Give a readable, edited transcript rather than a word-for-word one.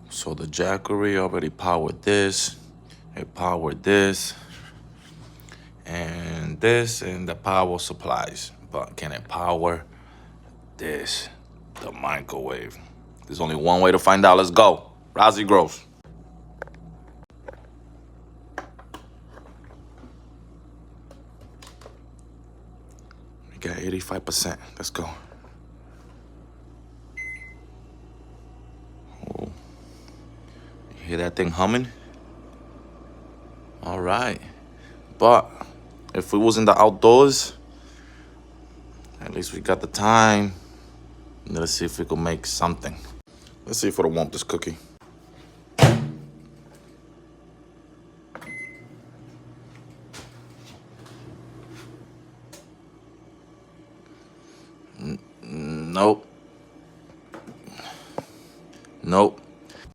So the Jackery already powered this. It powered this. And this and the power supplies. But can it power this? The microwave. There's only one way to find out. Let's go. Rousey Gross. We got 85%. Let's go. Oh. You hear that thing humming? All right. But if we was in the outdoors, at least we got the time. Let's see if we can make something. Let's see if it'll warm this cookie.